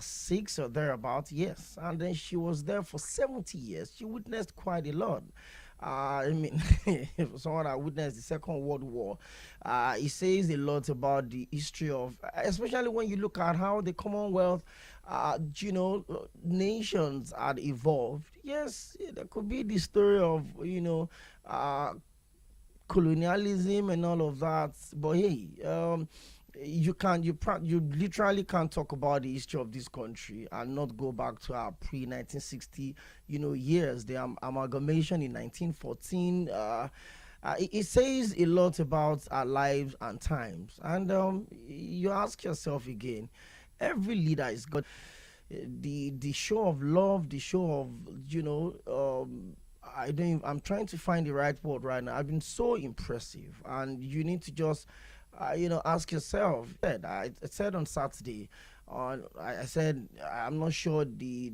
six or thereabout, yes. And then she was there for 70 years. She witnessed quite a lot. I mean, for someone that witnessed the Second World War, it says a lot about the history of, especially when you look at how the Commonwealth, nations had evolved. Yes, there could be the story of, uh, colonialism and all of that. But hey, you literally can't talk about the history of this country and not go back to our pre 1960 years. The amalgamation in 1914. It says a lot about our lives and times. And you ask yourself again, every leader is got the show of love, the show of I don't. I'm trying to find the right word right now. I've been so impressive, and you need to just, ask yourself. I said on Saturday, I said I'm not sure the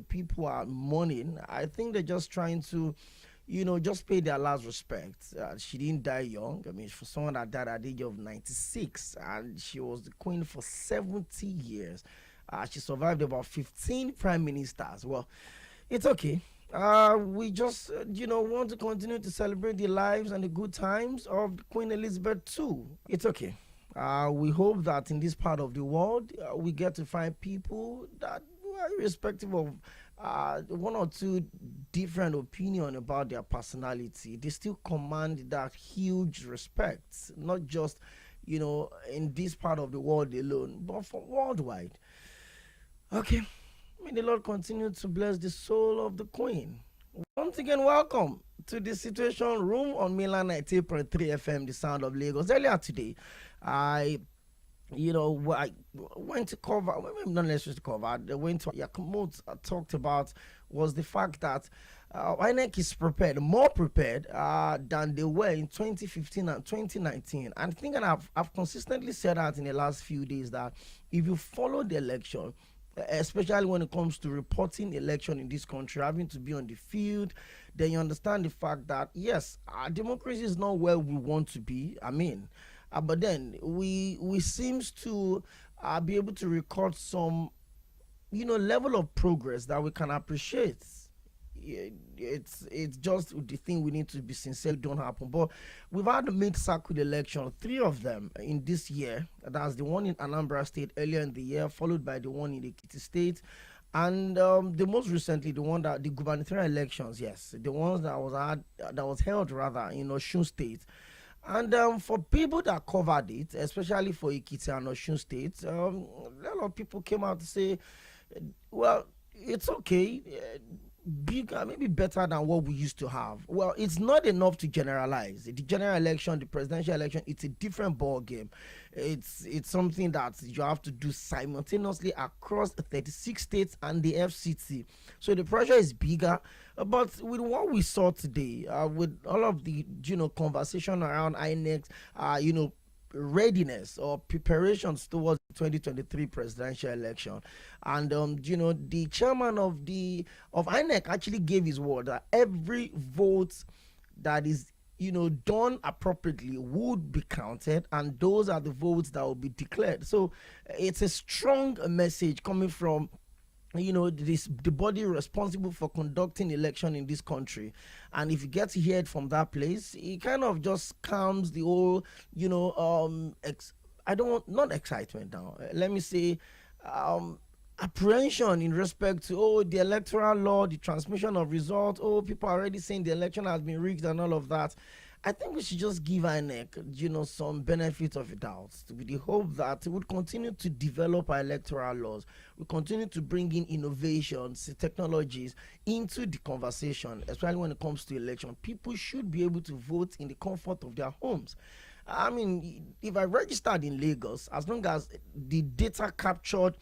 people are mourning. I think they're just trying to, just pay their last respect. She didn't die young. I mean, for someone that died at the age of 96, and she was the queen for 70 years. She survived about 15 prime ministers. Well, it's okay. We just, want to continue to celebrate the lives and the good times of Queen Elizabeth too. It's okay. We hope that in this part of the world, we get to find people that, irrespective of one or two different opinion about their personality, they still command that huge respect, not just, in this part of the world alone, but for worldwide. Okay. May the Lord continue to bless the soul of the Queen. Once again, welcome to the Situation Room on Milan 98.3 FM, the sound of Lagos. Earlier today, I, I went to cover, well, maybe not necessarily to cover, I went to Yakumut, talked about was the fact that INEC is prepared, more prepared than they were in 2015 and 2019. And I think, and I've consistently said that in the last few days, that if you follow the election, especially when it comes to reporting election in this country, having to be on the field, then you understand the fact that yes, our democracy is not where we want to be. I mean, but then we seems to be able to record some level of progress that we can appreciate. It's just the thing we need to be sincere don't happen. But we've had the mid-circuit election, three of them in this year. That's the one in Anambra State earlier in the year, followed by the one in Ekiti State, and the most recently the one that the gubernatorial elections. Yes, the ones that was held rather in Osun State. And for people that covered it, especially for Ekiti and Osun State, a lot of people came out to say, well, it's okay. Bigger, maybe better than what we used to have. Well, it's not enough to generalize. The general election, the presidential election, it's a different ball game. It's something that you have to do simultaneously across 36 states and the FCT. So the pressure is bigger. But with what we saw today, with all of the conversation around INEX, readiness or preparations towards the 2023 presidential election, and the chairman of INEC actually gave his word that every vote that is done appropriately would be counted, and those are the votes that will be declared. So it's a strong message coming from the body responsible for conducting election in this country. And if you get to hear it from that place, it kind of just calms the whole I don't want, not excitement now, let me say apprehension in respect to the electoral law, the transmission of results. People are already saying the election has been rigged and all of that. I think we should just give INEC, some benefit of the doubt, with the hope that we would continue to develop our electoral laws. We continue to bring in innovations, technologies into the conversation, especially when it comes to election. People should be able to vote in the comfort of their homes. I mean, if I registered in Lagos, as long as the data captured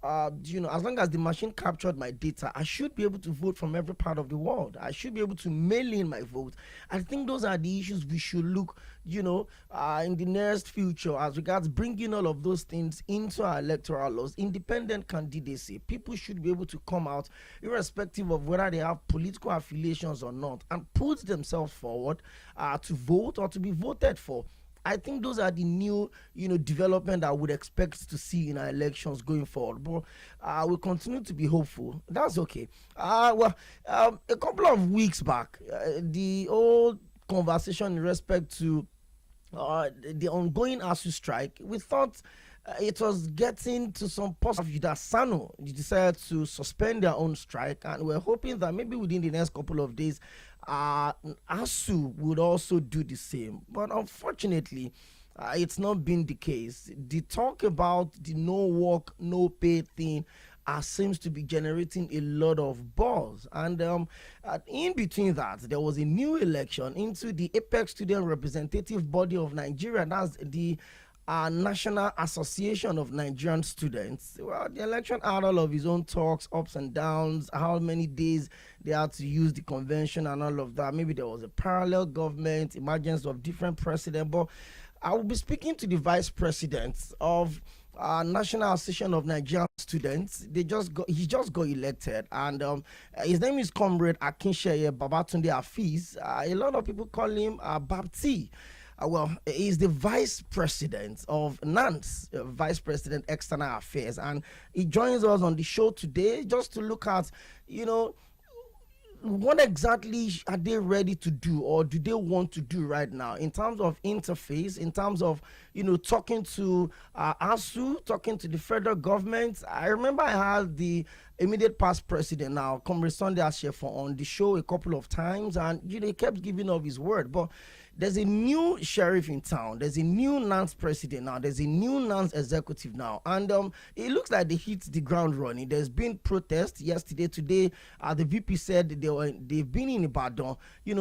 as long as the machine captured my data, I should be able to vote from every part of the world. I should be able to mail in my vote. I think those are the issues we should look, in the nearest future as regards bringing all of those things into our electoral laws. Independent candidacy. People should be able to come out, irrespective of whether they have political affiliations or not, and put themselves forward to vote or to be voted for. I think those are the new, development I would expect to see in our elections going forward. But we continue to be hopeful. That's okay. A couple of weeks back, the old conversation in respect to the ongoing ASU strike, we thought it was getting to some positive that Sano decided to suspend their own strike, and we're hoping that maybe within the next couple of days, ASU would also do the same. But unfortunately, it's not been the case. The talk about the no work, no pay thing seems to be generating a lot of buzz. And in between that, there was a new election into the Apex Student Representative Body of Nigeria. That's the National Association of Nigerian Students. Well, the election had all of his own talks, ups and downs, how many days they had to use the convention and all of that. Maybe there was a parallel government, emergence of different president. But I will be speaking to the vice president of National Association of Nigerian Students. He just got elected, and his name is Comrade Akinsheye Babatunde Afiz. A lot of people call him Babti. He's the vice president of NANS, vice president external affairs, and he joins us on the show today just to look at, what exactly are they ready to do, or do they want to do right now in terms of interface, in terms of, talking to ASU, talking to the federal government. I remember I had the immediate past president now, Comrade Sunday Ashefo, on the show a couple of times, and, he kept giving up his word. But there's a new sheriff in town. There's a new NANS president now. There's a new NANS executive now. And it looks like they hit the ground running. There's been protests yesterday. Today, the VP said they've been in Ibadan,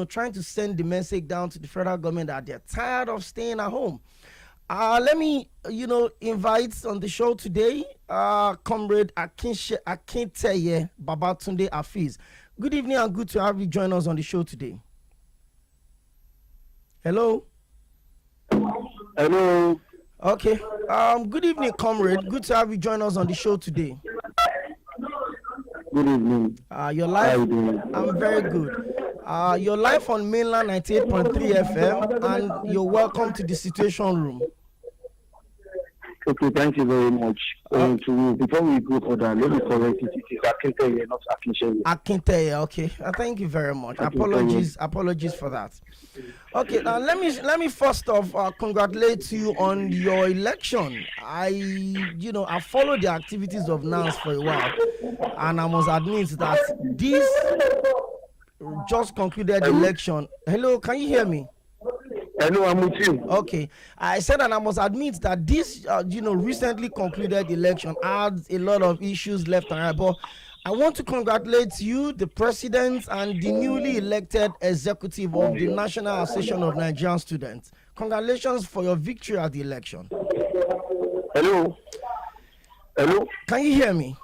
trying to send the message down to the federal government that they're tired of staying at home. Let me, invite on the show today, Comrade Akinteye Babatunde Afiz. Good evening and good to have you join us on the show today. Hello. Hello. Okay. Good evening, comrade. Good to have you join us on the show today. Good evening. Your life. How are you doing? I'm very good. Your life on mainland 98.3 FM, and you're welcome to the Situation Room. Okay, thank you very much. Before we go further, let me correct it. It is Akinteye, not Akinsheye. Akinteye, okay. Thank you very much. Apologies for that. Okay, now let me first off congratulate you on your election. I followed the activities of NANS for a while, and I must admit that this just concluded election. Hello, can you hear me? Hello, I'm with you. Okay, I said, and I must admit that this, recently concluded election adds a lot of issues left and right. But I want to congratulate you, the president, and the newly elected executive of the National Association of Nigerian Students. Congratulations for your victory at the election. Hello. Can you hear me?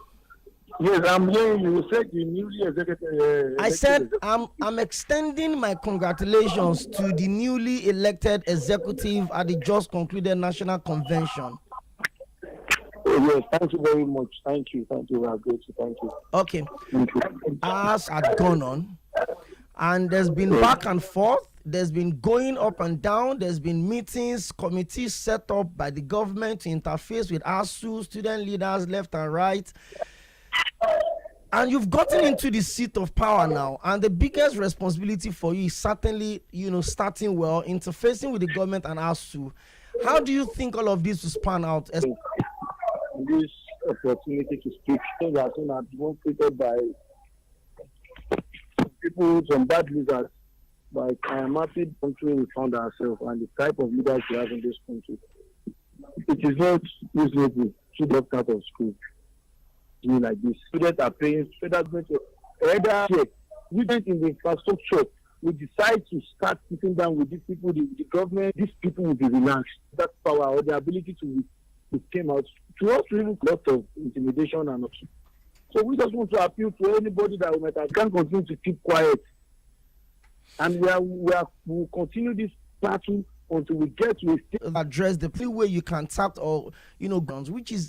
Yes, I'm hearing you. You said the newly elected. I said I'm extending my congratulations to the newly elected executive at the just concluded national convention. Oh, yes, thank you very much. Thank you. We are grateful. Thank you. Okay. Thank you. As had gone on, and there's been back and forth. There's been going up and down. There's been meetings, committees set up by the government to interface with ASU, student leaders left and right. And you've gotten into the seat of power now, and the biggest responsibility for you is certainly, starting well, interfacing with the government and ASU. How do you think all of this will span out? This opportunity to speak, things are demonstrated by people, some bad leaders, like I am happy the country we found ourselves and the type of leaders we have in this country. It is not reasonable to drop out of school. Like this, students are paying federal government students in the infrastructure. We decide to start sitting down with these people, the government. These people will be relaxed. That power or the ability to came out to us, really a lot of intimidation and option. So we just want to appeal to anybody that can continue to keep quiet, and we will continue this battle until we get to address the way you can tap or guns, which is